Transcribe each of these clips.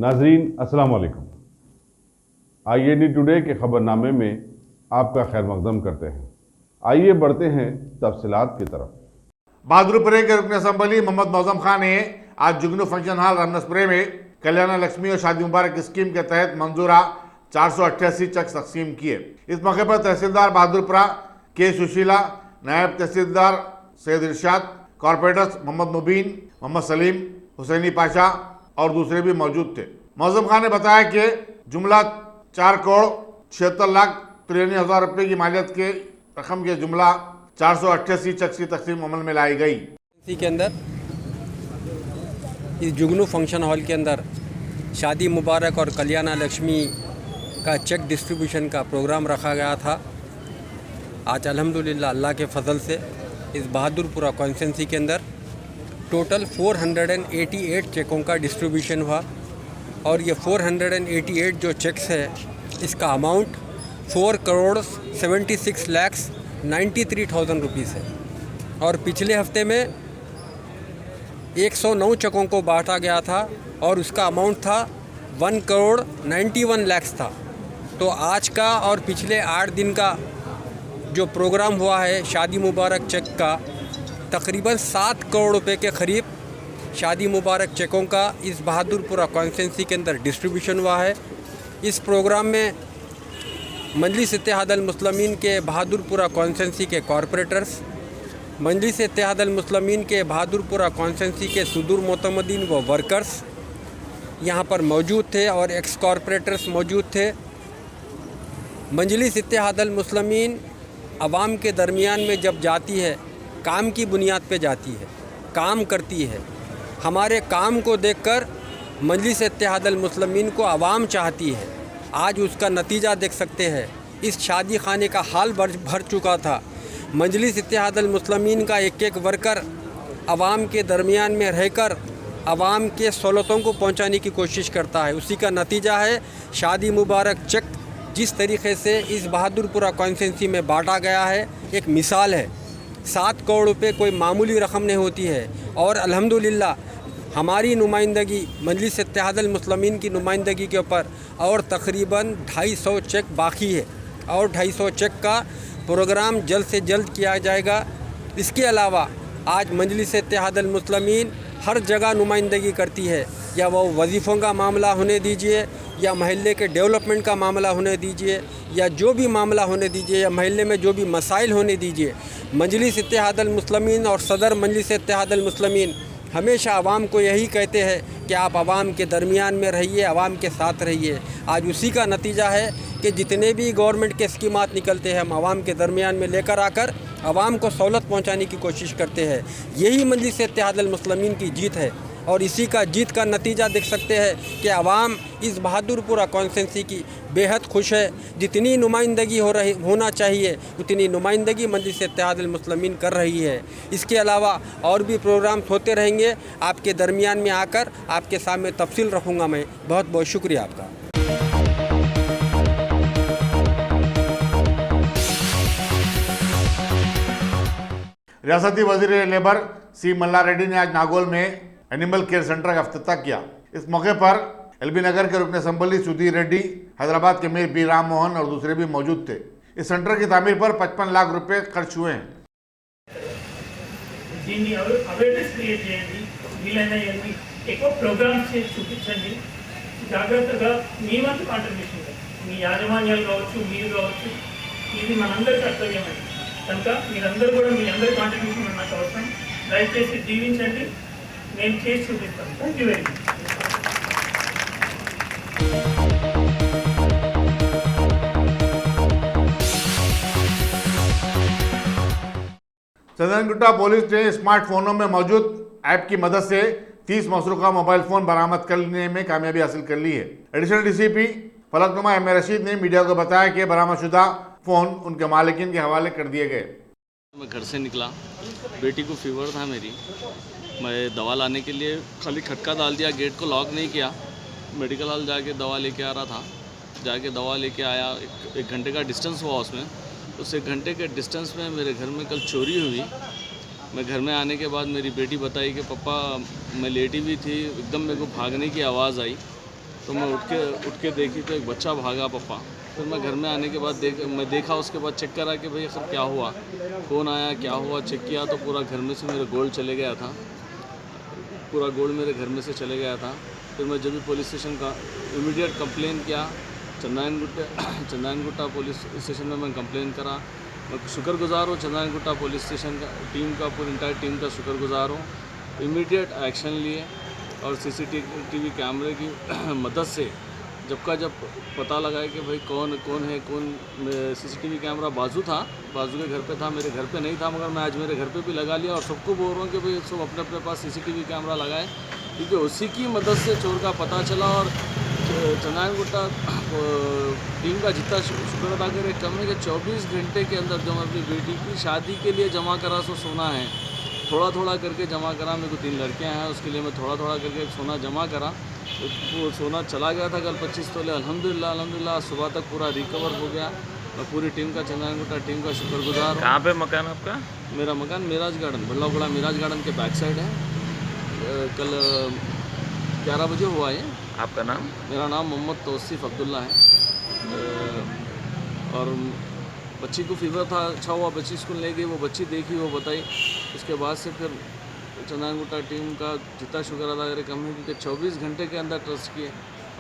नाजरीन अस्सलाम वालेकुम। IAD टुडे के खबरनामे में आपका खैर मकदम करते हैं। आइए बढ़ते हैं तफसीलात की तरफ। बहादुरपुरे के रुकन असम्बली मोहम्मद मौजम खान ने आज जुगनू फंक्शन हॉल रामनसपुरे में कल्याण लक्ष्मी और शादी मुबारक स्कीम के तहत मंजूरा 488 चेक तकसीम किए। इस मौके पर तहसीलदार बहादुरपुरा के सुशीला, नायब तहसीलदार सैयद इरशाद, कॉर्पोरेटर्स मोहम्मद मुबीन, मोहम्मद सलीम, हुसैनी पाशा और दूसरे भी मौजूद थे। मौजम खान ने बताया कि जुमला 4,76,93,000 रुपये की मालियत के रकम के जुमला 488 चेक की तकसीम अमल में लाई गई। इसी के अंदर इस जुगनू फंक्शन हॉल के अंदर शादी मुबारक और कल्याण लक्ष्मी का चेक डिस्ट्रीब्यूशन का प्रोग्राम रखा गया था। आज अल्हम्दुलिल्लाह अल्लाह के फ़ज़ल से इस बहादुरपुरा कॉन्स्टिट्यूंसी के अंदर टोटल 488 चेकों का डिस्ट्रीब्यूशन हुआ और ये 488 जो चेक्स है इसका अमाउंट 4,76,93,000 रुपीज़ है। और पिछले हफ्ते में 109 चेकों को बांटा गया था और उसका अमाउंट था 1,91,00,000 था। तो आज का और पिछले 8 दिन का जो प्रोग्राम हुआ है शादी मुबारक चेक का, तकरीबन 7 करोड़ रुपए के करीब शादी मुबारक चेकों का इस बहादुरपुरा कॉन्स्टिट्यूंसी के अंदर डिस्ट्रीब्यूशन हुआ है। इस प्रोग्राम में मजलिस इत्तेहादुल मुस्लिमीन के बहादुरपुरा कॉन्स्टिट्यूंसी के कॉरपोरेटर्स, मजलिस इत्तेहादुल मुस्लिमीन के बहादुरपुरा कॉन्स्टिट्यूंसी के सुदूर मोतमदीन व वर्कर्स यहाँ पर मौजूद थे और एक्स कॉरपोरेटर्स मौजूद थे। मजलिस इत्तेहादुल मुस्लिमीन अवाम के दरमियान में जब जाती है, काम की बुनियाद पे जाती है, काम करती है। हमारे काम को देखकर मजलिस इत्तेहादुल मुस्लिमीन को अवाम चाहती है। आज उसका नतीजा देख सकते हैं। इस शादी खाने का हाल भर चुका था। मजलिस इत्तेहादुल मुस्लिमीन का एक एक वर्कर अवाम के दरमियान में रहकर अवाम के सहूलतों को पहुंचाने की कोशिश करता है। उसी का नतीजा है शादी मुबारक चेक जिस तरीके से इस बहादुरपुरा कॉन्स्टिट्यूंसी में बांटा गया है, एक मिसाल है। 7 करोड़ रुपए कोई मामूली रकम नहीं होती है। और अल्हम्दुलिल्लाह हमारी नुमाइंदगी मजलिस इत्तेहादुल मुस्लिमीन की नुमाइंदगी के ऊपर और तकरीबन 250 चेक बाकी है और 250 चेक का प्रोग्राम जल्द से जल्द किया जाएगा। इसके अलावा आज मजलिस इत्तेहादुल मुस्लिमीन हर जगह नुमाइंदगी करती है, या वो वजीफ़ों का मामला होने दीजिए, या महल्ले के डेवलपमेंट का मामला होने दीजिए, या जो भी मामला होने दीजिए, या महल्ले में जो भी मसाइल होने दीजिए। मजलिस इत्तेहादुल मुस्लिमीन और सदर मजलिस इत्तेहादुल मुस्लिमीन हमेशा आवाम को यही कहते हैं कि आप आवाम के दरमियान में रहिए, आवाम के साथ रहिए। आज उसी का नतीजा है कि जितने भी गवर्नमेंट के स्कीमात निकलते हैं हम आवाम के दरमियान में लेकर आकर आवाम को सहूलत पहुंचाने की कोशिश करते हैं। यही मजलिस इत्तेहादुल मुस्लिमीन की जीत है और इसी का जीत का नतीजा देख सकते हैं कि आवाम इस बहादुरपुरा कॉन्स्टिट्यूंसी की बेहद खुश है। जितनी नुमाइंदगी होना चाहिए उतनी नुमाइंदगी मजलिस इत्तेहादुल मुस्लिमीन कर रही है। इसके अलावा और भी प्रोग्राम्स होते रहेंगे। आपके दरमियान में आकर आपके सामने तफसील रखूँगा मैं। बहुत बहुत शुक्रिया आपका। रियासती वजीर लेबर सी मल्ला रेड्डी ने आज नागौल में एनिमल केयर सेंटर का अफ्ताह किया। इस मौके पर एलबी नगर के रुकन असम्बली सुधीर रेड्डी, हैदराबाद के मेयर बी राम मोहन और दूसरे भी मौजूद थे। इस सेंटर की तामीर पर 55 लाख रुपए खर्च हुए हैं। ఇది మనందరి కర్తవ్యమే కనుక మీరందరూ కూడా మీ అందరి కాంట్రిబ్యూషన్ నాకు అవసరం. దయచేసి జీవించండి, నేను చేసి చూపిస్తాను. Thank you very much. Sadanagutta police ने स्मार्टफोनों में मौजूद ऐप की मदद से 30 मसरूका मोबाइल फ़ोन बरामद करने में कामयाबी हासिल कर ली है। Additional DCP Falaknuma M Rashid media मीडिया को बताया कि बरामदशुदा फ़ोन उनके मालिकिन के हवाले कर दिए गए। मैं घर से निकला, बेटी को फीवर था मेरी, मैं दवा लाने के लिए खाली खटका डाल दिया, गेट को लॉक नहीं किया। मेडिकल हॉल जाके दवा लेके आ रहा था, जाके दवा लेके आया। एक घंटे का डिस्टेंस हुआ उसमें। उस 1 घंटे के डिस्टेंस में मेरे घर में कल चोरी हुई। मैं घर में आने के बाद मेरी बेटी बताई कि पापा मैं लेटी हुई थी, एकदम मेरे को भागने की आवाज़ आई। तो मैं उठ के देखी तो एक बच्चा भागा पप्पा। फिर मैं घर में आने के बाद मैं देखा, उसके बाद चेक करा कि भाई सर क्या हुआ, कौन आया, क्या हुआ। चेक किया तो पूरा घर में से मेरे गोल्ड चले गया था, पूरा गोल्ड मेरे घर में से चले गया था। फिर मैं जब भी पुलिस स्टेशन का इमीडिएट कंप्लेन किया, चंदानगुट्टा पुलिस स्टेशन में मैं कंप्लेन करा। मैं शुक्रगुजार हूँ चंदानगुट्टा पुलिस स्टेशन का टीम का, पूरी इंटायर टीम का शुक्रगुजार हूँ। इमीडिएट एक्शन लिए और सीसीटीवी कैमरे की मदद से जब पता लगा कि भाई कौन है। सीसीटीवी कैमरा बाजू के घर पे था, मेरे घर पे नहीं था, मगर मैं आज मेरे घर पे भी लगा लिया और सबको बोल रहा हूँ कि भाई सब अपने अपने पास सीसीटीवी कैमरा लगाए, क्योंकि उसी की मदद से चोर का पता चला। और चंदानगुट्टा टीम का जितना शुक्र अदा करे कम है कि 24 घंटे के अंदर जो मैं अपनी बेटी की शादी के लिए जमा करा सो सोना है, थोड़ा करके जमा करा। मेरे को 3 लड़कियां हैं, उसके लिए मैं थोड़ा करके सोना जमा करा। तो वो सोना चला गया था कल 25 तोले। अल्हम्दुलिल्लाह सुबह तक पूरा रिकवर हो गया। मैं पूरी टीम का, चंदानगुट्टा टीम का शुक्रगुजार हूँ। कहाँ पे मकान आपका? मेरा मकान मिराज गार्डन, बल्लागुड़ा मिराज गार्डन के बैक साइड है। कल 11 बजे हुआ है। आपका नाम? मेरा नाम मोहम्मद तौसीफ अब्दुल्ला है। और बच्ची को फीवर था, अच्छा हुआ बच्ची स्कूल ले गई, वो बच्ची देखी, वो बताई। उसके बाद से फिर चंदानगुट्टा टीम का जितना शुक्र अदा करे कम है, क्योंकि 24 घंटे के अंदर ट्रस्ट किए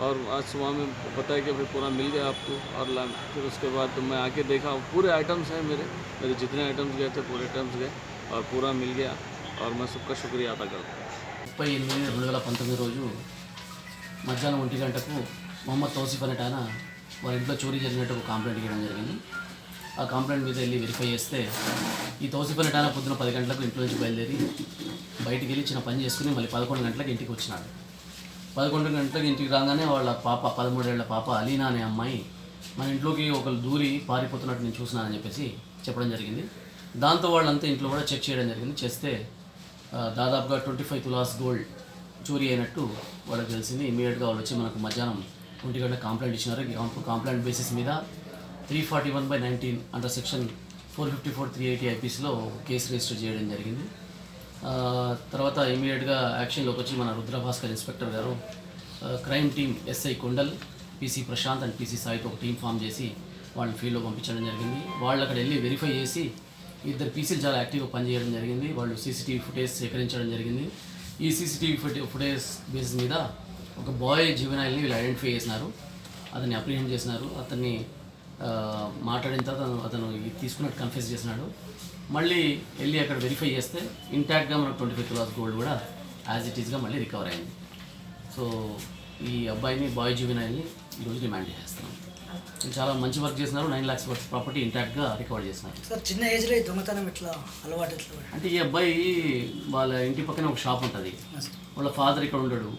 और आज सुबह में बताया कि भाई पूरा मिल गया आपको। और फिर उसके बाद तो मैं आके देखा, पूरे आइटम्स हैं मेरे जितने आइटम्स गए थे पूरे आइटम्स गए और पूरा मिल गया। और मैं सबका शुक्रिया अदा करता हूँ। 28/8/2019 రోజు మధ్యాహ్నం 1 గంటకు మొహమ్మద్ తౌసిఫ్ అనేట ఆయన వారి ఇంట్లో చోరీ జరిగినట్టు ఒక కంప్లైంట్ ఇవ్వడం జరిగింది. ఆ కంప్లైంట్ మీద వెళ్ళి వెరిఫై చేస్తే ఈ తౌసిఫ్ అనేట ఆయన పొద్దున 10 గంటలకు ఇంట్లో నుంచి బయలుదేరి బయటికి వెళ్ళి చిన్న పని చేసుకుని మళ్ళీ 11 గంటలకు ఇంటికి వచ్చినాడు. 11 గంటలకు ఇంటికి రాగానే వాళ్ళ పాప 13 ఏళ్ల పాప అలీనా అనే అమ్మాయి మన ఇంట్లోకి ఒకరు దూరి పారిపోతున్నట్టు నేను చూసినానని చెప్పేసి చెప్పడం జరిగింది. దాంతో వాళ్ళంతా ఇంట్లో కూడా చెక్ చేయడం జరిగింది. చేస్తే దాదాపుగా 25 తులాస్ గోల్డ్ చోరీ అయినట్టు వాళ్ళకి తెలిసింది. ఇమీడియట్గా వాళ్ళు వచ్చి మనకు మధ్యాహ్నం 1 గంటల కంప్లైంట్ ఇచ్చినారు. కంప్లైంట్ బేసిస్ మీద 341/19 అండర్ సెక్షన్ 454/380 ఐపీసీలో కేసు రిజిస్టర్ చేయడం జరిగింది. తర్వాత ఇమీడియట్గా యాక్షన్లోకి వచ్చి మన రుద్రభాస్కర్ ఇన్స్పెక్టర్ గారు crime team SI Kondal, PC Prashanth and PC సాయితో ఒక టీం ఫామ్ చేసి వాళ్ళని ఫీల్డ్లో పంపించడం జరిగింది. వాళ్ళు అక్కడ వెళ్ళి వెరిఫై చేసి 2 పీసీలు చాలా యాక్టివ్గా పనిచేయడం జరిగింది. వాళ్ళు సీసీటీవీ ఫుటేజ్ సేకరించడం జరిగింది. ఈ సీసీటీవీ ఫుటేజ్ బేసిస్ మీద ఒక బాయ్ జువెనైల్ని వీళ్ళు ఐడెంటిఫై చేసినారు, అతన్ని అప్రిహెండ్ చేసినారు. అతన్ని మాట్లాడిన తర్వాత అతను తీసుకున్నట్టు కన్ఫెస్ చేసినాడు. మళ్ళీ వెళ్ళి అక్కడ వెరిఫై చేస్తే ఇంటాక్ట్గా మనకు 25 తులాస్ గోల్డ్ కూడా యాజ్ ఇట్ ఈస్గా మళ్ళీ రికవర్ అయింది. సో ఈ అబ్బాయిని బాయ్ జువెనైల్ని ఈరోజు రిమాండ్ చేస్తున్నాం. చాలా మంచి వర్క్ చేసినారు. 9 lakhs వర్త్ ప్రాపర్టీ ఇంటాక్ట్గా రికవర్ చేసినారు. సార్ చిన్న ఏజ్లో దొంగతనం ఎట్లా అలవాటు ఎట్లా? అంటే ఈ అబ్బాయి వాళ్ళ ఇంటి పక్కన ఒక షాప్ ఉంటుంది, వాళ్ళ ఫాదర్ ఇక్కడ ఉండడు,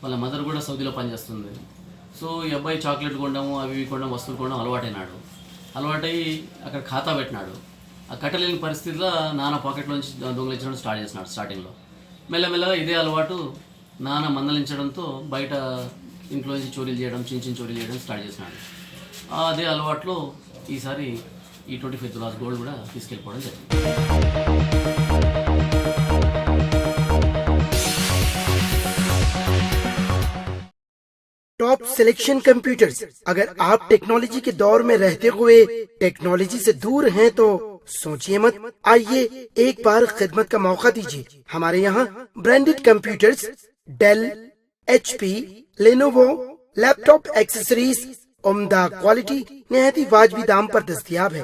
వాళ్ళ మదర్ కూడా సౌదీలో పనిచేస్తుంది. సో ఈ అబ్బాయి చాక్లెట్ కొనడము అవి కొనడం వస్తువులు కొనడం అలవాటైనాడు. అలవాటై అక్కడ ఖాతా పెట్టినాడు. ఆ కట్టలేని పరిస్థితిలో నాన్న పాకెట్లోంచి దొంగలించడం స్టార్ట్ చేసినాడు. స్టార్టింగ్లో మెల్లమెల్లగా ఇదే అలవాటు నాన్న మందలించడంతో బయట ఇంట్లో నుంచి చోరీలు చేయడం, చిన్న చోరీలు చేయడం స్టార్ట్ చేసినాడు. అదే అలవాట్లో ఈసారి ఈ 25 తులాస్ గోల్డ్ కూడా తీసుకెళ్ళిపోవడం జరిగింది. Top selection computers. अगर आप टेक्नोलॉजी के दौर में रहते हुए टेक्नोलॉजी से दूर हैं तो सोचिए मत, आइए एक बार खिदमत का मौका दीजिए। हमारे यहाँ branded computers Dell, HP, Lenovo, laptop accessories उम्दा क्वालिटी निहायती वाजबी दाम पर दस्तयाब है।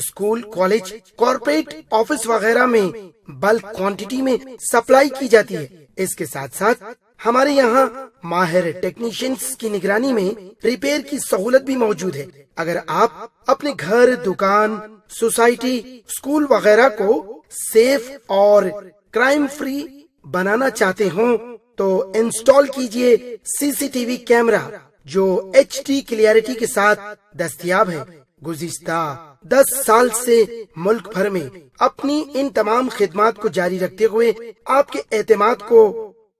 स्कूल, कॉलेज, कॉर्पोरेट, ऑफिस वगैरह में बल्क क्वांटिटी में सप्लाई की जाती है। इसके साथ साथ हमारे यहाँ माहिर टेक्नीशियंस की निगरानी में रिपेयर की सहूलत भी मौजूद है। अगर आप अपने घर, दुकान, सोसाइटी, स्कूल वगैरह को सेफ और क्राइम फ्री बनाना चाहते हो तो इंस्टॉल कीजिए सीसीटीवी कैमरा जो HD क्लियरिटी के साथ दस्तयाब है। गुज़िश्ता 10 साल से मुल्क भर में अपनी इन तमाम खिदमात को जारी रखते हुए आपके एतमाद को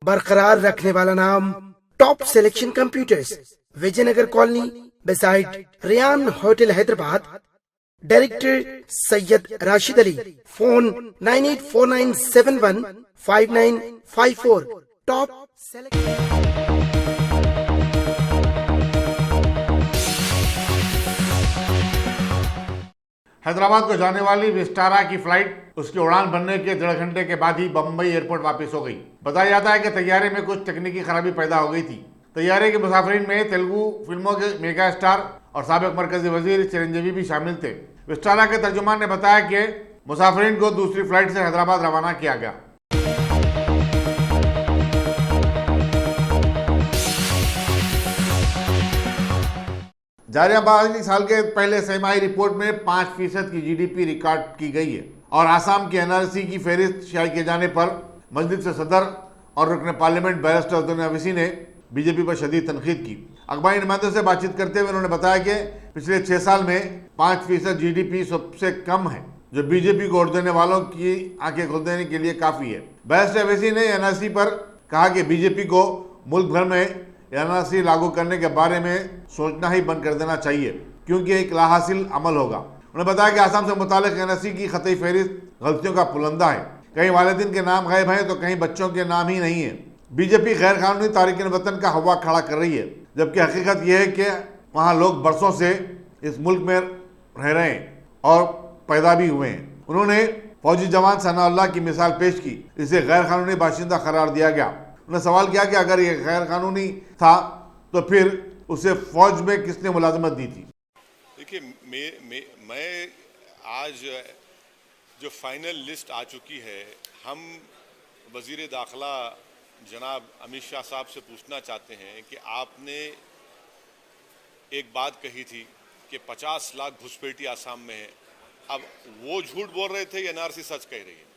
बरकरार रखने वाला नाम top selection computers, Vijayanagar colony beside Riyan hotel Hyderabad. Director Syed Rashid Ali. Phone 9849715954। Top selection. Hyderabad को जाने वाली विस्टारा की फ्लाइट उसकी उड़ान बनने के 1.5 घंटे के बाद ही बम्बई एयरपोर्ट वापस हो गई। बताया जाता है कि तैयारे में कुछ तकनीकी खराबी पैदा हो गई थी। तैयारे के मुसाफिरीन में तेलुगु फिल्मों के मेगा स्टार और साबिक मरकजी वजीर चिरंजीवी भी शामिल थे। विस्टारा के तर्जुमान ने बताया कि मुसाफिरीन को दूसरी फ्लाइट से हैदराबाद रवाना किया गया। जालियांवाला साल के पहले छमाही रिपोर्ट में 5% की जीडीपी रिकॉर्ड की गई है और आसाम की एनआरसी की फहरिस्त शाये किए जाने पर मजलिस से सदर और रुकन पार्लियामेंट बैरिस्टर दुनिया अवैसी ने बीजेपी पर शदीद तनकीद की। अखबारी नुमाइंदों से बातचीत करते हुए उन्होंने बताया कि पिछले 6 साल में 5% जीडीपी सबसे कम है, जो बीजेपी को वोट देने वालों की आंखें खोल देने के लिए काफी है। बैरिस्टर अवैसी ने एनआरसी पर कहा कि बीजेपी को मुल्क भर में एनआरसी लागू करने के बारे में सोचना ही बंद कर देना चाहिए, क्योंकि एक लाहासिल अमल होगा। उन्होंने बताया कि आसाम से मुतालिक एनआरसी की खतई फहरिस्त गलतियों का पुलंदा है। कहीं वालिदैन के नाम गायब हैं तो कहीं बच्चों के नाम ही नहीं है। बीजेपी गैर कानूनी तारिकिन वतन का हवा खड़ा कर रही है, जबकि हकीकत यह है कि वहाँ लोग बरसों से इस मुल्क में रह रहे हैं और पैदा भी हुए हैं। उन्होंने फौजी जवान सनाउल्लाह की मिसाल पेश की, इसे गैर कानूनी बाशिंदा करार दिया गया। उन्होंने सवाल किया कि अगर ये गैर कानूनी था तो फिर उसे फौज में किसने मुलाजमत दी थी। देखिए, मैं आज जो फाइनल लिस्ट आ चुकी है, हम वजीर दाखिला जनाब अमित शाह साहब से पूछना चाहते हैं कि आपने एक बात कही थी कि 50 लाख घुसपैठी आसाम में है, अब वो झूठ बोल रहे थे, एनआरसी सच कह रही है।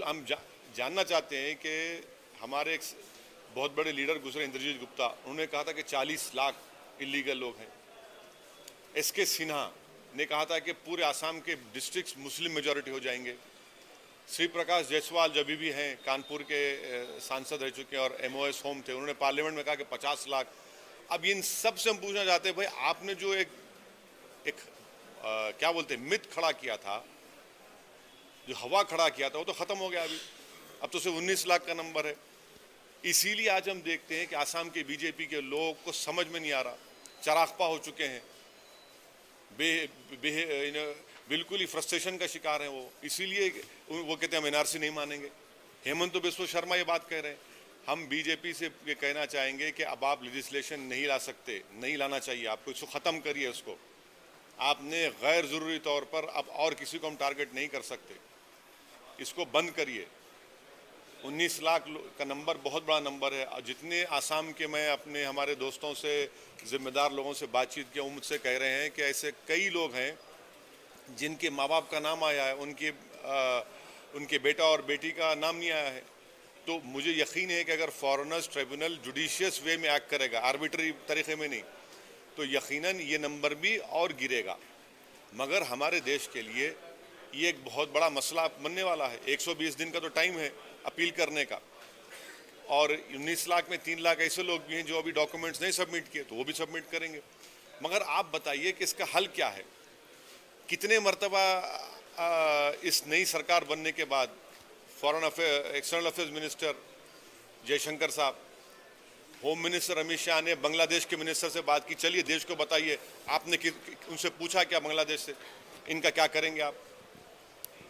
हम जानना चाहते हैं कि हमारे एक बहुत बड़े लीडर गुजरे इंद्रजीत गुप्ता, उन्होंने कहा था कि 40 लाख इलीगल लोग हैं। एसके सिन्हा ने कहा था कि पूरे आसाम के डिस्ट्रिक्ट्स मुस्लिम मेजॉरिटी हो जाएंगे। श्री प्रकाश जायसवाल जब भी हैं, कानपुर के सांसद रह चुके हैं और एमओएस होम थे, उन्होंने पार्लियामेंट में कहा कि 50 लाख। अब इन सब से हम पूछना चाहते हैं, भाई आपने जो एक क्या बोलते हैं मिथ खड़ा किया था, जो हवा खड़ा किया था, वो तो खत्म हो गया। अभी अब तो सिर्फ 19 लाख का नंबर है। इसीलिए आज हम देखते हैं कि आसाम के बीजेपी के लोगों को समझ में नहीं आ रहा, चरागपा हो चुके हैं, बिल्कुल ही फ्रस्ट्रेशन का शिकार हैं वो। इसीलिए वो कहते हैं हम एनआरसी नहीं मानेंगे। हेमंत बिस्वा शर्मा ये बात कह रहे हैं। हम बीजेपी से ये कहना चाहेंगे कि अब आप लेजिस्लेशन नहीं ला सकते, नहीं लाना चाहिए आपको, इसको ख़त्म करिए। उसको आपने गैर ज़रूरी तौर पर अब और किसी को हम टारगेट नहीं कर सकते, इसको बंद करिए। 19 लाख का नंबर बहुत बड़ा नंबर है। और जितने आसाम के मैं अपने हमारे दोस्तों से, जिम्मेदार लोगों से बातचीत किया, वो मुझसे कह रहे हैं कि ऐसे कई लोग हैं जिनके माँ बाप का नाम आया है, उनके बेटा और बेटी का नाम नहीं आया है। तो मुझे यकीन है कि अगर फॉरेनर्स ट्रिब्यूनल जुडिशियस वे में एक्ट करेगा, आर्बिट्री तरीके में नहीं, तो यकीनन ये नंबर भी और गिरेगा। मगर हमारे देश के लिए ये एक बहुत बड़ा मसला बनने वाला है। 120 दिन का तो टाइम है अपील करने का, और 19 लाख में 3 लाख ऐसे लोग भी हैं जो अभी डॉक्यूमेंट्स नहीं सबमिट किए, तो वो भी सबमिट करेंगे। मगर आप बताइए कि इसका हल क्या है। कितने मरतबा इस नई सरकार बनने के बाद एक्सटर्नल अफेयर्स मिनिस्टर जयशंकर साहब, होम मिनिस्टर अमित शाह ने बांग्लादेश के मिनिस्टर से बात की, चलिए देश को बताइए, आपने उनसे पूछा क्या बांग्लादेश से इनका क्या करेंगे आप।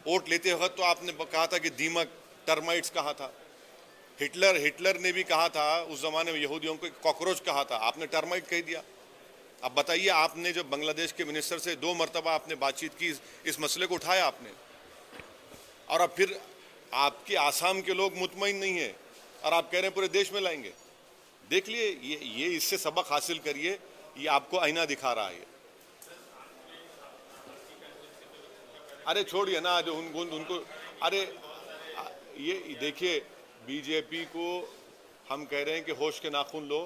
वोट लेते वक्त तो आपने कहा था कि दीमक, टर्माइट्स कहा था। हिटलर ने भी कहा था उस जमाने में, यहूदियों को कॉकरोच कहा था, आपने टर्माइट कह दिया। अब बताइए, आपने जब बांग्लादेश के मिनिस्टर से 2 मरतबा आपने बातचीत की, इस मसले को उठाया आपने, और अब फिर आपके आसाम के लोग मुतमईन नहीं है और आप कह रहे हैं पूरे देश में लाएंगे। देख लिए, ये इससे सबक हासिल करिए, ये आपको आईना दिखा रहा है। अरे छोड़िए ना, जो उनको अरे ये देखिए, बीजेपी को हम कह रहे हैं कि होश के नाखून लो,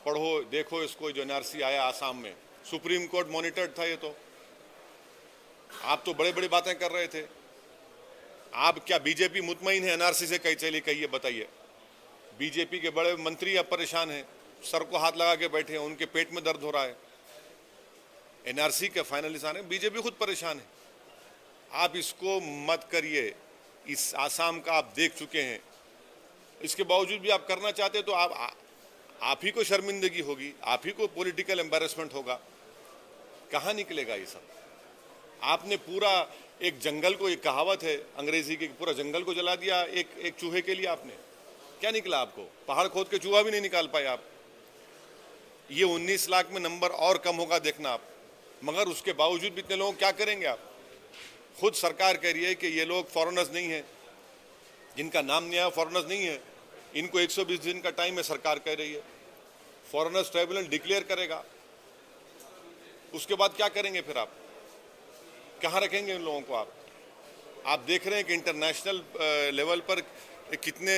पढ़ो, देखो इसको, जो एनआरसी आया आसाम में, सुप्रीम कोर्ट मॉनिटर्ड था। ये तो आप तो बड़े बड़ी बातें कर रहे थे। आप क्या बीजेपी मुतमईन है एनआरसी से? चलिए कहिए, बताइए। बीजेपी के बड़े मंत्री अब परेशान हैं, सर को हाथ लगा के बैठे हैं, उनके पेट में दर्द हो रहा है। एनआरसी के फाइनलिस्ट आने, बीजेपी खुद परेशान है। आप इसको मत करिए। इस आसाम का आप देख चुके हैं, इसके बावजूद भी आप करना चाहते तो आप ही को शर्मिंदगी होगी, आप ही को पॉलिटिकल एम्बैरेसमेंट होगा। कहाँ निकलेगा ये सब? आपने पूरा एक जंगल को, एक कहावत है अंग्रेजी की, पूरा जंगल को जला दिया एक चूहे के लिए। आपने क्या निकला? आपको पहाड़ खोद के चूहा भी नहीं निकाल पाए आप। ये 19 लाख में नंबर और कम होगा देखना आप। मगर उसके बावजूद भी इतने लोग क्या करेंगे आप? खुद सरकार कह रही है कि ये लोग फॉरेनर्स नहीं है, जिनका नाम नहीं आया फॉरेनर्स नहीं है, इनको 120 दिन का टाइम है, सरकार कह रही है। फॉरेनर्स ट्राइब्यूनल डिक्लेयर करेगा, उसके बाद क्या करेंगे फिर आप? कहाँ रखेंगे उन लोगों को आप देख रहे हैं कि इंटरनेशनल लेवल पर कितने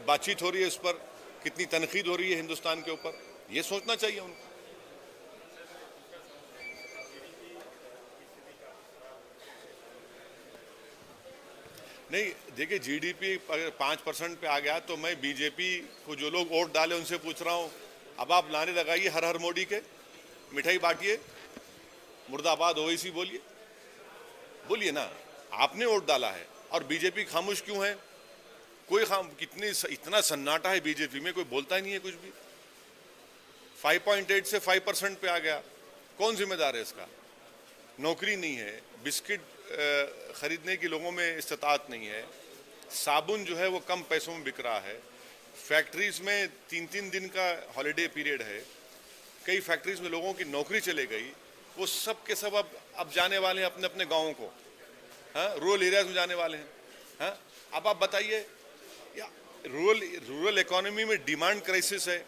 बातचीत हो रही है, इस पर कितनी तनकीद हो रही है हिंदुस्तान के ऊपर। ये सोचना चाहिए उनको। नहीं देखिए, जीडीपी अगर 5% पे आ गया तो मैं बीजेपी को जो लोग वोट डाले उनसे पूछ रहा हूँ, अब आप नारे लगाइए हर हर मोदी के, मिठाई बांटिए, मुर्दाबाद ओवैसी बोलिए ना। आपने वोट डाला है और बीजेपी खामोश क्यों है? कोई इतना सन्नाटा है बीजेपी में, कोई बोलता ही नहीं है कुछ भी। 5.8 से 5% पे आ गया, कौन जिम्मेदार है इसका? नौकरी नहीं है, बिस्किट खरीदने की लोगों में इस्तात नहीं है, साबुन जो है वो कम पैसों में बिक रहा है, फैक्ट्रीज में 3-3 दिन का हॉलिडे पीरियड है, कई फैक्ट्रीज में लोगों की नौकरी चले गई। वो सब के सब अब जाने वाले हैं अपने अपने गाँवों को, हाँ, रूरल एरियाज में जाने वाले हैं। हाँ, अब आप बताइए, या रूरल इकोनॉमी में डिमांड क्राइसिस है,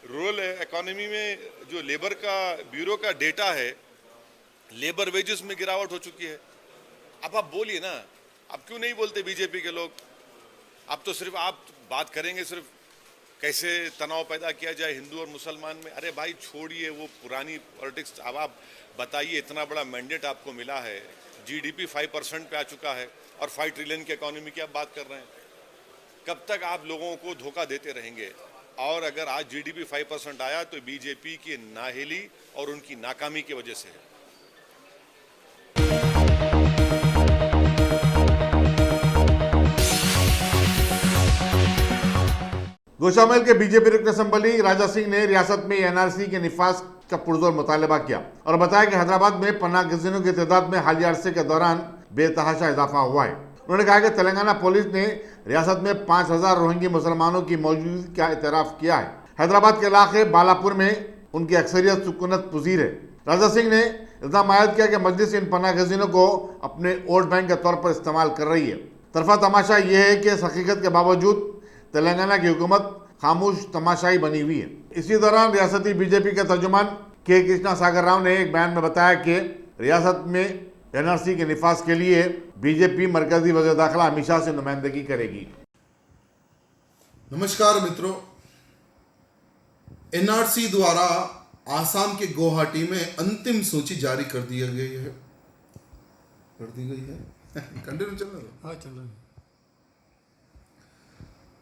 रूरल इकोनॉमी में जो लेबर का ब्यूरो का डेटा है, लेबर वेजेस में गिरावट हो चुकी है। अब आप बोलिए ना, अब क्यों नहीं बोलते बीजेपी के लोग? अब तो सिर्फ आप बात करेंगे सिर्फ कैसे तनाव पैदा किया जाए हिंदू और मुसलमान में। अरे भाई छोड़िए वो पुरानी पॉलिटिक्स। अब आप बताइए, इतना बड़ा मैंडेट आपको मिला है, जीडीपी 5% पे आ चुका है और 5 ट्रिलियन की इकोनॉमी की आप बात कर रहे हैं। कब तक आप लोगों को धोखा देते रहेंगे? और अगर आज जीडीपी 5% आया तो बीजेपी की नाहिली और उनकी नाकामी की वजह से है। गोशामैल के बीजेपी रुकन असम्बली राजा सिंह ने रियासत में एनआरसी के निफाज का पुरजोर मुतालबा किया और बताया कि हैदराबाद में पनाह गजीनों की तादाद में हालिया अरसे के दौरान बेतहाशा इजाफा हुआ है। उन्होंने कहा कि तेलंगाना पुलिस ने रियासत में 5000 रोहिंगी मुसलमानों की मौजूदगी का इतराफ किया है। हैदराबाद के इलाके बालापुर में उनकी अक्सरियत सुकूनत पजीर है। राजा सिंह ने इल्जाम आयद किया कि मजलिस इन पनाह गजीनों को अपने वोट बैंक के तौर पर इस्तेमाल कर रही है। तरफा तमाशा यह है कि इस हकीकत के बावजूद तेलंगाना की हुकूमत खामोश तमाशाई बनी हुई है। इसी दौरान रियासती बीजेपी के तर्जुमान के कृष्णा सागर राव ने एक बयान में बताया कि रियासत में एनआरसी के निफाज के लिए बीजेपी मरकजी वज़ीर दाखिला अमित शाह से नुमाइंदगी करेगी। नमस्कार मित्रों, एनआरसी द्वारा आसाम के गुवाहाटी में अंतिम सूची जारी कर दी गई है। कंटिन्यू चल रहा है? हाँ, चल रहा है।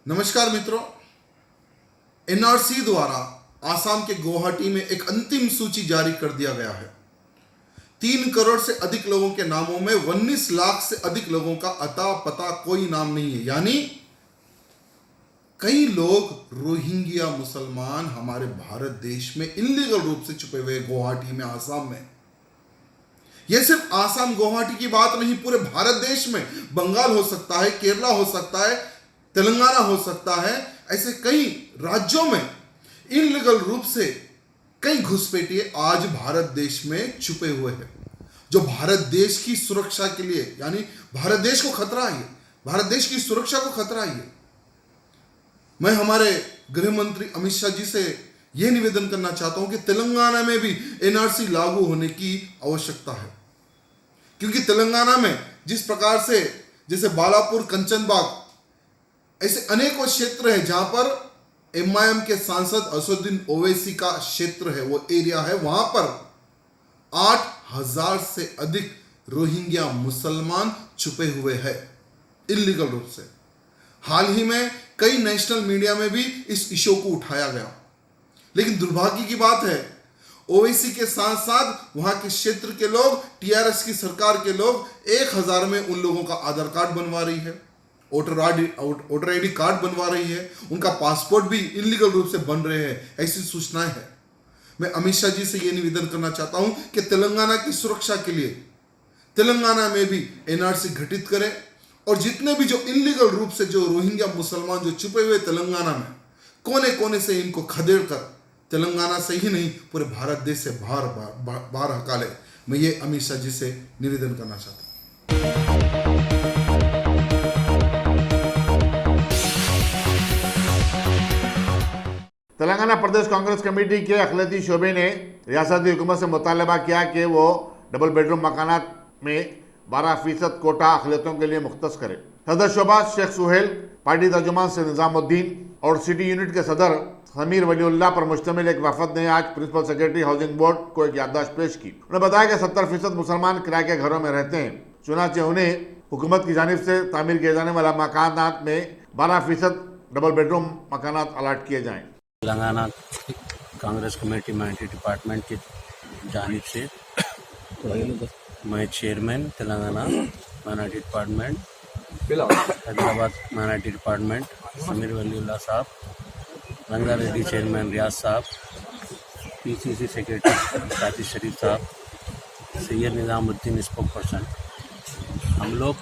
नमस्कार मित्रों, एनआरसी द्वारा आसाम के गुवाहाटी में एक अंतिम सूची जारी कर दिया गया है। 3 करोड़ से अधिक लोगों के नामों में 19 लाख से अधिक लोगों का अता पता कोई नाम नहीं है। यानी कई लोग रोहिंग्या मुसलमान हमारे भारत देश में इल्लीगल रूप से छुपे हुए गुवाहाटी में, आसाम में। यह सिर्फ आसाम गुवाहाटी की बात नहीं, पूरे भारत देश में बंगाल हो सकता है, केरला हो सकता है, तेलंगाना हो सकता है, ऐसे कई राज्यों में इल्लीगल रूप से कई घुसपैठिए आज भारत देश में छुपे हुए हैं, जो भारत देश की सुरक्षा के लिए, यानी भारत देश को खतरा है, भारत देश की सुरक्षा को खतरा है। मैं हमारे गृह मंत्री अमित शाह जी से यह निवेदन करना चाहता हूं कि तेलंगाना में भी एनआरसी लागू होने की आवश्यकता है, क्योंकि तेलंगाना में जिस प्रकार से जैसे बालापुर, कंचनबाग, ऐसे अनेकों क्षेत्र हैं जहां पर एमआईएम के सांसद असदुद्दीन ओवैसी का क्षेत्र है, वो एरिया है, वहां पर 8000 से अधिक रोहिंग्या मुसलमान छुपे हुए हैं इल्लीगल रूप से। हाल ही में कई नेशनल मीडिया में भी इस इशू को उठाया गया, लेकिन दुर्भाग्य की बात है ओवैसी के साथ साथ वहां के क्षेत्र के लोग, टीआरएस की सरकार के लोग 1000 में उन लोगों का आधार कार्ड बनवा रही है, वोटर आईडी कार्ड बनवा रही है, उनका पासपोर्ट भी इल्लीगल रूप से बन रहे हैं, ऐसी सूचनाएं हैं। मैं अमित शाह जी से ये निवेदन करना चाहता हूं कि तेलंगाना की सुरक्षा के लिए तेलंगाना में भी एनआरसी गठित करें और जितने भी जो इनलीगल रूप से जो रोहिंग्या मुसलमान जो छुपे हुए तेलंगाना में कोने कोने से इनको खदेड़ कर तेलंगाना से ही नहीं पूरे भारत देश से बाहर हका ले, मैं ये अमित शाह जी से निवेदन करना चाहता हूँ। तेलंगाना प्रदेश कांग्रेस कमेटी के अखिलती शोबे ने रियासती हुकूमत से मुतालबा किया कि वो डबल बेडरूम मकानात में 12% कोटा अखिलतियों के लिए मुख्तस करे। सदर शोबा शेख सुहेल, पार्टी तर्जुमान से निजामुद्दीन और सिटी यूनिट के सदर समीर वलीउल्लाह पर मुश्तमिल एक वफद ने आज प्रिंसिपल सेक्रेटरी हाउसिंग बोर्ड को एक याददाश्त पेश की। उन्होंने बताया कि 70% मुसलमान किराए के घरों में रहते हैं, चुनाचे उन्हें हुकूमत की जानिब से तामीर किए जाने वाला मकानात में 12% डबल बेडरूम मकानात अलॉट किए जाएँ। Telangana Congress committee minority department की जानिब से मैं chairman Telangana minority department Hyderabad minority department Sameer Waliullah साहब, रंगा रेड्डी चेयरमैन रियाज साहब, पीसीसी सेक्रेटरी साजिद शरीफ साहब, सैयद निजामुद्दीन स्पोक पर्सन, हम लोग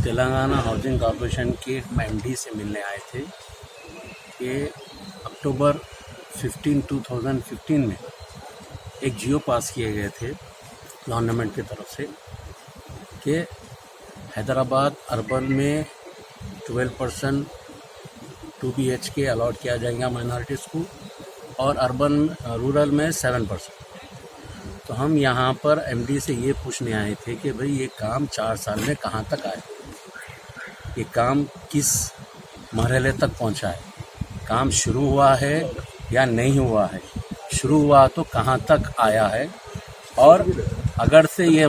तेलंगाना हाउसिंग कॉर्पोरेशन के एमडी से मिलने आए थे कि अक्टूबर 2015 में एक जियो पास किए गए थे गवर्नमेंट की तरफ से कि हैदराबाद अर्बन में 12% 2 BHK अलॉट किया जाएगा माइनॉरिटीज़ को और अर्बन रूरल में 7%। तो हम यहाँ पर एमडी से ये पूछने आए थे कि भाई ये काम 4 साल में कहाँ तक आए, ये काम किस मरहले तक पहुँचा है, काम शुरू हुआ है या नहीं हुआ है, शुरू हुआ तो कहाँ तक आया है, और अगर से ये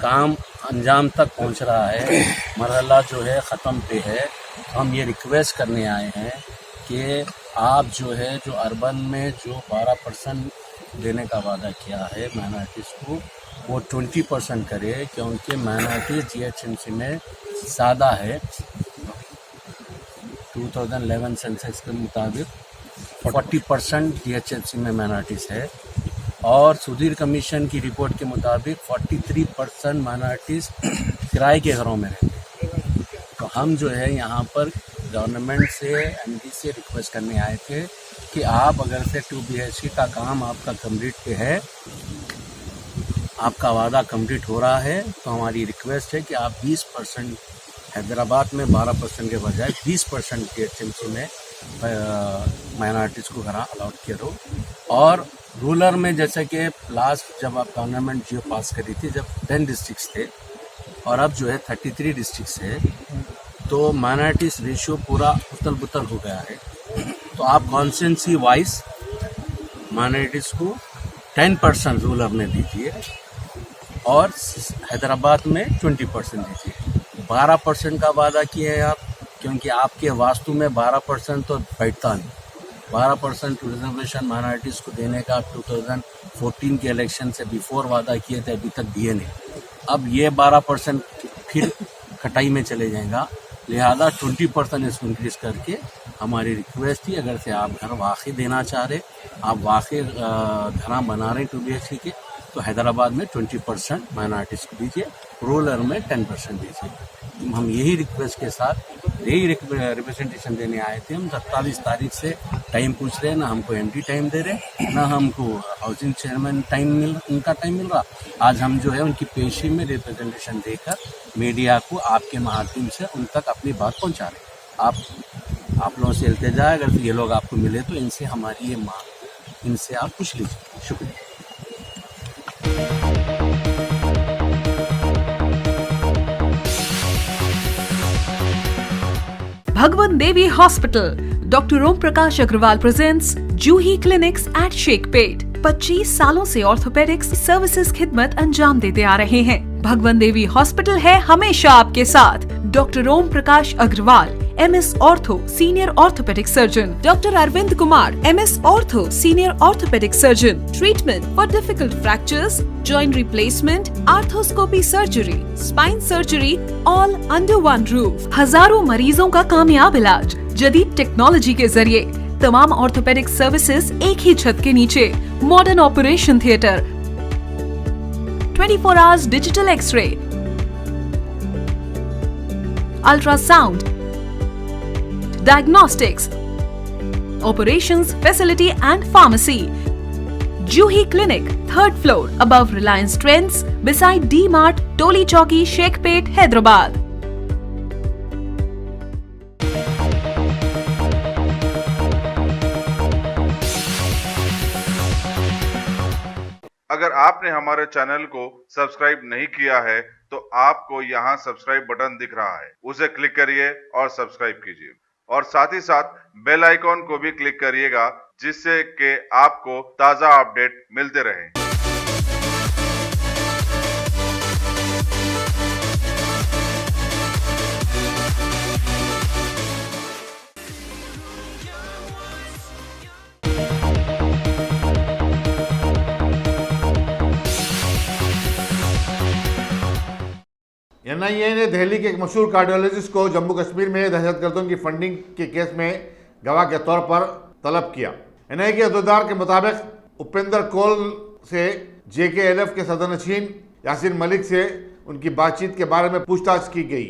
काम अंजाम तक पहुँच रहा है, मरहला जो है ख़त्म पे है, तो हम ये रिक्वेस्ट करने आए हैं कि आप जो है जो अर्बन में जो 12% देने का वादा किया है माइनॉरिटीज़ को वो 20% करे, क्योंकि माइनॉरिटीज़ जीएचएमसी में ज़्यादा है। 2011 सेंसेक्स के मुताबिक 40% जीएचएमसी में माइनॉरिटीज़ है और सुधीर कमीशन की रिपोर्ट के मुताबिक 43% माइनॉरिटीज़ किराए के घरों में रहते हैं। तो हम जो है यहाँ पर गवर्नमेंट से एमडी से रिक्वेस्ट करने आए थे कि आप अगर से 2 BHK का काम आपका कंप्लीट पे है, आपका वादा कंप्लीट हो रहा है, तो हमारी रिक्वेस्ट है कि आप 20% हैदराबाद में 12% के बजाय 20% जीएचएमसी में माइनॉरिटीज़ को घर अलाउड करो। और रूरल में जैसे कि लास्ट जब आप गवर्नमेंट जियो पास करी थी, जब 10 डिस्ट्रिक्ट्स थे और अब जो है 33 डिस्ट्रिक्ट्स है, तो माइनॉरिटीज़ रेशियो पूरा उतल पुतल हो गया है। तो आप कॉन्स्टिट्यूंसी वाइज माइनॉरिटीज़ को 10% रूरल में दीजिए और हैदराबाद में 20% दीजिए। 12% का वादा किए हैं आप, क्योंकि आपके वास्तु में 12% तो बैठता नहीं। 12% रिजर्वेशन माइनॉरिटीज़ को देने का 2014 के इलेक्शन से बिफोर वादा किए थे, अभी तक दिए नहीं। अब ये 12% फिर कटाई में चले जाएगा, लिहाजा 20% इसको इंक्रीज करके हमारी रिक्वेस्ट थी, अगर से आप घर वाकई देना चाह रहे, आप वाकई घर बना रहे 2 BHK के, तो हैदराबाद में 20% माइनॉरिटीज़ को दीजिए, रूरल में 10% दीजिए। हम यही रिक्वेस्ट के साथ यही रिप्रेजेंटेशन देने आए थे। हम 27 तारीख से टाइम पूछ रहे हैं, ना हमको एमडी टाइम दे रहे, ना हमको हाउसिंग चेयरमैन उनका टाइम मिल रहा। आज हम जो है उनकी पेशी में रिप्रेजेंटेशन देकर मीडिया को आपके माध्यम से उन तक अपनी बात पहुंचा रहे। आप लोगों से इल्तिजा है, अगर ये लोग आपको मिले तो इनसे हमारी ये मांग, इनसे आप पूछ लीजिए। शुक्रिया। Bhagwan Devi Hospital, Dr. Om Prakash Agrawal presents Juhi Clinics at Sheikhpet। 25 सालों से ऑर्थोपेडिक्स सर्विसेज खिदमत अंजाम देते आ रहे हैं। भगवान देवी हॉस्पिटल है हमेशा आपके साथ। Doctor Om Prakash Agarwal, MS ortho senior orthopaedic surgeon, doctor Arvind Kumar, MS ortho senior orthopaedic surgeon, treatment for difficult fractures, joint replacement, arthroscopy surgery, spine surgery, all under one roof. हजारों मरीजों का कामयाब इलाज जदीद टेक्नोलॉजी के जरिए। तमाम ऑर्थोपेडिक सर्विसेज एक ही छत के नीचे। Modern operation theatre, 24 hours digital x-ray, ultrasound, diagnostics, operations facility and pharmacy. Juhi Clinic, 3rd floor, above Reliance Trends, beside D-Mart, Toli Chowki, Shekhpet, Hyderabad. अगर आपने हमारे चैनल को सब्सक्राइब नहीं किया है तो आपको यहाँ सब्सक्राइब बटन दिख रहा है, उसे क्लिक करिए और सब्सक्राइब कीजिए और साथ ही साथ बेल आइकॉन को भी क्लिक करिएगा जिससे कि आपको ताज़ा अपडेट मिलते रहें। एनआईए ने दिल्ली के एक मशहूर कार्डियोलॉजिस्ट को जम्मू कश्मीर में दहशतगर्दों की फंडिंग के केस में गवाह के तौर पर तलब किया। एनआईए के अहदेदार के मुताबिक उपेंद्र कोल से जेकेएलएफ के सदरनशीन यासीन मलिक से उनकी बातचीत के बारे में पूछताछ की गई।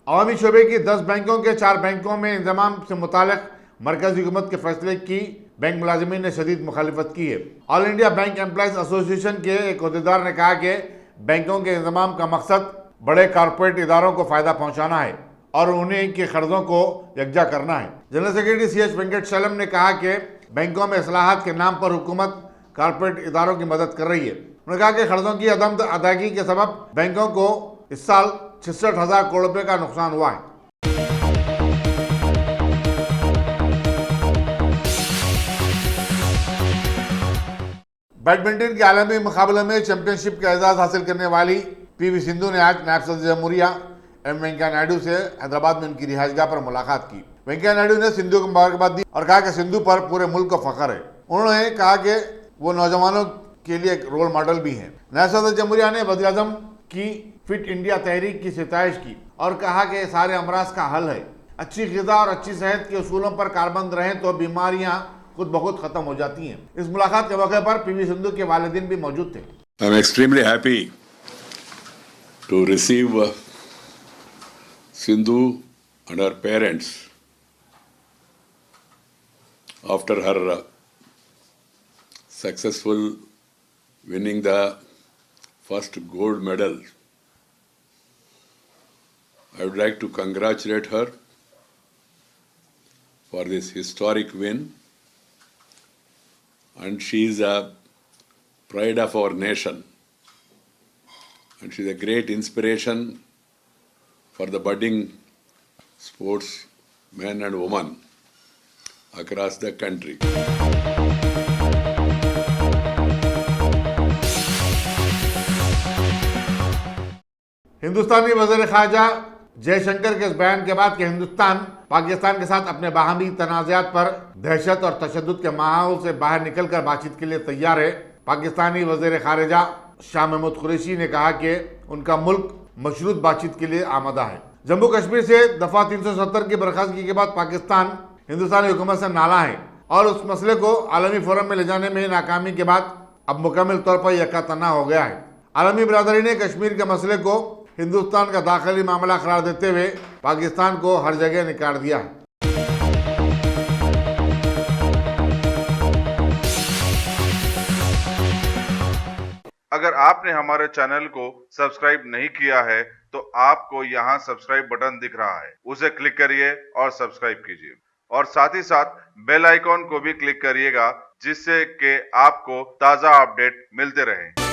अवामी शोबे की 10 बैंकों के 4 बैंकों में इंतजाम से मुतालिक मरकजी हुकूमत के फैसले की बैंक मुलाजिमीन ने शदीद मुखालिफत की है। All India bank employees association के एक अहदेदार ने कहा कि बैंकों के इंतजाम का मकसद बड़े कॉरपोरेट इदारों को फायदा पहुंचाना है और उन्हीं के कर्जों को यकजा करना है। जनरल सेक्रेटरी CH वेंकटचलम ने कहा कि बैंकों में इस्लाहात के नाम पर हुकूमत कॉरपोरेट इदारों की मदद कर रही है। उन्होंने कहा कि कर्जों की अदम अदायगी के सबब बैंकों को इस साल 66,000 करोड़ रुपए का नुकसान हुआ है। बैडमिंटन के आलमी मुकाबले में चैंपियनशिप का एजाज हासिल करने वाली PV सिंधु ने आज नायब सदर जमहूरिया वेंकैया नायडू से हैदराबाद में उनकी रिहाइशगाह पर मुलाकात की। वेंकैया नायडू ने सिंधु को मुबारकबाद दी और कहा कि सिंधु पर पूरे मुल्क को फख्र है। उन्होंने कहा कि वो नौजवानों के लिए एक रोल मॉडल भी हैं। नायब सदर जमहूरिया ने वज़ीर-ए-आज़म की फिट इंडिया तहरीक की सिताइश की और कहा कि सारे अमराज का हल है। अच्छी ग़िज़ा और अच्छी सेहत के उसूलों पर कारबंद रहें तो बीमारियां खुद बहुत खत्म हो जाती हैं। इस मुलाकात के मौके पर PV सिंधु के वालिदैन भी मौजूद थे। I am extremely happy to receive Sindhu and her parents after her successful winning the first gold medal. I would like to congratulate her for this historic win, and she is a pride of our nation, and she is a great inspiration for the budding sportsmen and women across the country. हिंदुस्तानी वज़ीर ख़ारजा जयशंकर के इस बयान के बाद कि हिंदुस्तान पाकिस्तान के साथ अपने बाहमी तनाज़ात पर दहशत और तशद्दुद के माहौल से बाहर निकलकर बातचीत के लिए तैयार है, पाकिस्तानी वज़ीर ख़ारजा शाह महमूद कुरैशी ने कहा कि उनका मुल्क मशरूत बातचीत के लिए आमादा है। जम्मू कश्मीर से दफ़ा 370 की बर्खास्तगी के बाद पाकिस्तान हिंदुस्तानी हुकूमत से नाला है और उस मसले को आलमी फोरम में ले जाने में नाकामी के बाद अब मुकम्मल तौर पर यकातना हो गया है। आलमी बिरादरी ने कश्मीर के मसले को हिंदुस्तान का दाखिली मामला करार देते हुए पाकिस्तान को हर जगह निकाल दिया है। अगर आपने हमारे चैनल को सब्सक्राइब नहीं किया है तो आपको यहाँ सब्सक्राइब बटन दिख रहा है, उसे क्लिक करिए और सब्सक्राइब कीजिए और साथ ही साथ बेल आइकॉन को भी क्लिक करिएगा जिससे कि आपको ताज़ा अपडेट मिलते रहें।